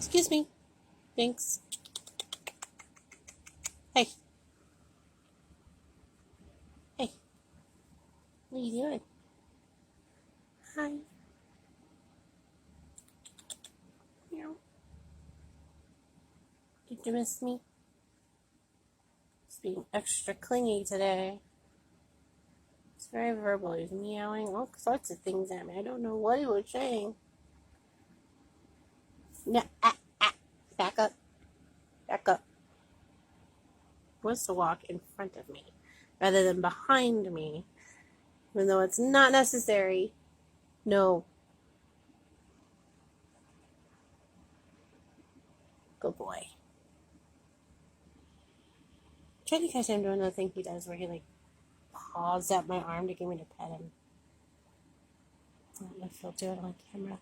Excuse me, Binx. Hey. Hey. What are you doing? Hi. Meow. Did you miss me? He's being extra clingy today. He's very verbal. He's meowing all sorts of things at me. I don't know what he was saying. No, back up. Back up. He wants to walk in front of me rather than behind me, even though it's not necessary. No. Good boy. Try to catch him doing the thing he does where he paws at my arm to get me to pet him. I don't know if he'll do it on camera.